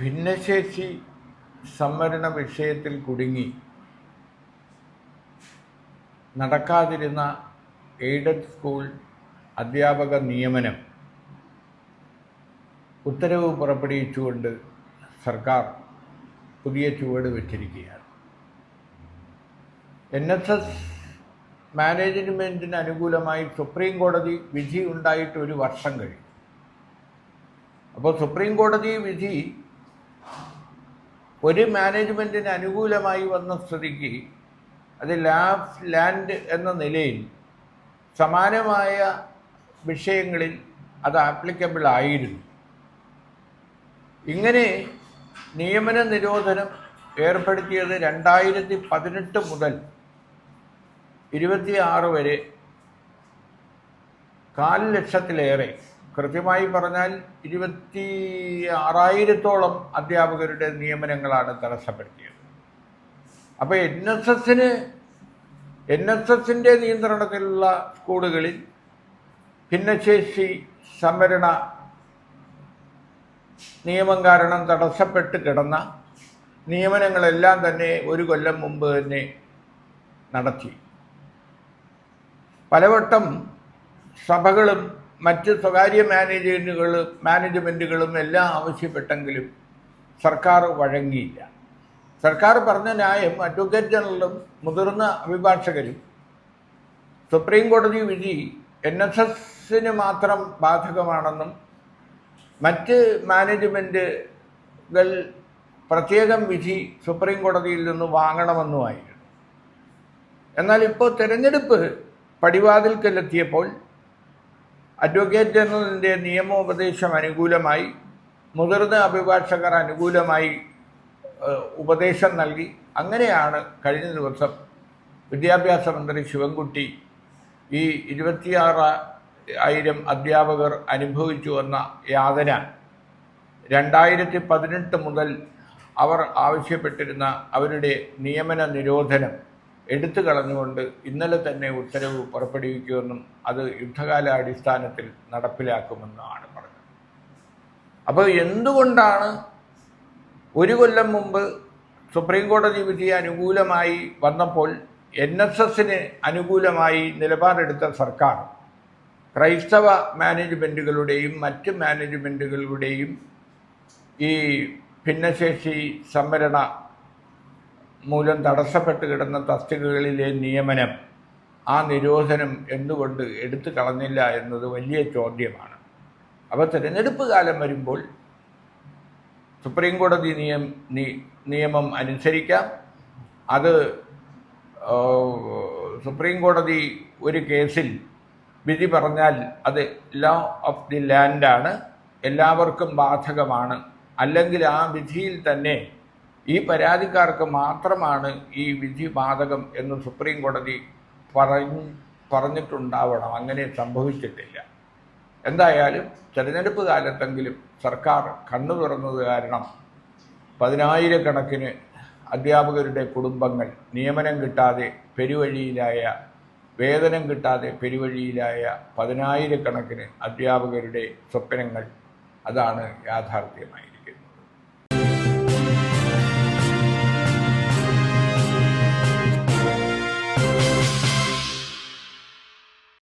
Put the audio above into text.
ഭിന്നശേഷി സംവരണ വിഷയത്തിൽ കുടുങ്ങി നടക്കാതിരുന്ന എയ്ഡഡ് സ്കൂൾ അധ്യാപക നിയമനം ഉത്തരവ് പുറപ്പെടുവിച്ചുകൊണ്ട് സർക്കാർ പുതിയ ചുവട് വച്ചിരിക്കുകയാണ്. NSS മാനേജ്മെൻറ്റിന് അനുകൂലമായി സുപ്രീം കോടതി വിധി ഉണ്ടായിട്ട് 1 വർഷം കഴിഞ്ഞു. അപ്പോൾ സുപ്രീം കോടതി വിധി ഒരു മാനേജ്മെൻറ്റിന് അനുകൂലമായി വന്ന സ്ഥിതിക്ക് അത് ലാൻഡ് എന്ന നിലയിൽ സമാനമായ വിഷയങ്ങളിൽ അത് ആപ്ലിക്കബിൾ ആയിരുന്നു. ഇങ്ങനെ നിയമന നിരോധനം ഏർപ്പെടുത്തിയത് 2018 മുതൽ 26 വരെ 4,00,000-ലേറെ, കൃത്യമായി പറഞ്ഞാൽ 26,000-ഓളം അധ്യാപകരുടെ നിയമനങ്ങളാണ് തടസ്സപ്പെടുത്തിയത്. അപ്പോൾ NSSന്റെ നിയന്ത്രണത്തിലുള്ള സ്കൂളുകളിൽ ഭിന്നശേഷി സംവരണ നിയമം കാരണം തടസ്സപ്പെട്ട് കിടന്ന നിയമനങ്ങളെല്ലാം തന്നെ 1 കൊല്ലം മുമ്പ് തന്നെ നടത്തി. പലവട്ടം സഭകളും മറ്റ് സ്വകാര്യ മാനേജ്മെൻറ്റുകളും എല്ലാം ആവശ്യപ്പെട്ടെങ്കിലും സർക്കാർ വഴങ്ങിയില്ല. സർക്കാർ പറഞ്ഞ ന്യായം അഡ്വക്കേറ്റ് ജനറലും മുതിർന്ന അഭിഭാഷകരും സുപ്രീം കോടതി വിധി NSSന് മാത്രം ബാധകമാണെന്നും മറ്റ് മാനേജ്മെൻറ്റുകൾ പ്രത്യേകം വിധി സുപ്രീം കോടതിയിൽ നിന്ന് വാങ്ങണമെന്നുമായിരുന്നു. എന്നാൽ ഇപ്പോൾ തെരഞ്ഞെടുപ്പ് പടിവാതിൽക്കലെത്തിയപ്പോൾ അഡ്വക്കേറ്റ് ജനറലിൻ്റെ നിയമോപദേശം അനുകൂലമായി, മുതിർന്ന അഭിഭാഷകർ അനുകൂലമായി ഉപദേശം നൽകി. അങ്ങനെയാണ് കഴിഞ്ഞ ദിവസം വിദ്യാഭ്യാസ മന്ത്രി ശിവൻകുട്ടി ഈ 26,000 അധ്യാപകർ അനുഭവിച്ചു വന്ന യാതന 2018 മുതൽ അവർ ആവശ്യപ്പെട്ടിരുന്ന അവരുടെ നിയമന നിരോധനം എടുത്തു കളഞ്ഞുകൊണ്ട് ഇന്നലെ തന്നെ ഉത്തരവ് പുറപ്പെടുവിക്കുമെന്നും അത് യുദ്ധകാലാടിസ്ഥാനത്തിൽ നടപ്പിലാക്കുമെന്നാണ് പറഞ്ഞത്. അപ്പോൾ എന്തുകൊണ്ടാണ് 1 കൊല്ലം മുമ്പ് സുപ്രീം കോടതി വിധി അനുകൂലമായി വന്നപ്പോൾ NSSന് അനുകൂലമായി നിലപാടെടുത്ത സർക്കാർ ക്രൈസ്തവ മാനേജ്മെൻറ്റുകളുടെയും മറ്റ് മാനേജ്മെൻറ്റുകളുടെയും ഈ ഭിന്നശേഷി സംവരണ മൂലം തടസ്സപ്പെട്ട് കിടന്ന തസ്തികകളിലെ നിയമനം, ആ നിരോധനം എന്തുകൊണ്ട് എടുത്തു കളഞ്ഞില്ല എന്നത് വലിയ ചോദ്യമാണ്. അപ്പോൾ തിരഞ്ഞെടുപ്പ് കാലം വരുമ്പോൾ സുപ്രീം കോടതി നിയമം അനുസരിക്കാം. അത് സുപ്രീം കോടതി ഒരു കേസിൽ വിധി പറഞ്ഞാൽ അത് ലോ ഓഫ് ദി ലാൻഡാണ്, എല്ലാവർക്കും ബാധകമാണ്. അല്ലെങ്കിൽ ആ വിധിയിൽ തന്നെ ഈ പരാതിക്കാർക്ക് മാത്രമാണ് ഈ വിധി ബാധകം എന്ന് സുപ്രീം കോടതി പറഞ്ഞിട്ടുണ്ടാവണം. അങ്ങനെ സംഭവിച്ചിട്ടില്ല. എന്തായാലും തെരഞ്ഞെടുപ്പ് കാലത്തെങ്കിലും സർക്കാർ കണ്ണു തുറന്നത് കാരണം 10,000-കണക്കിന് അധ്യാപകരുടെ കുടുംബങ്ങൾ നിയമനം കിട്ടാതെ പെരുവഴിയിലായ, വേതനം കിട്ടാതെ പെരുവഴിയിലായ 10,000-കണക്കിന് അധ്യാപകരുടെ സ്വപ്നങ്ങൾ അതാണ് യാഥാർത്ഥ്യമായി.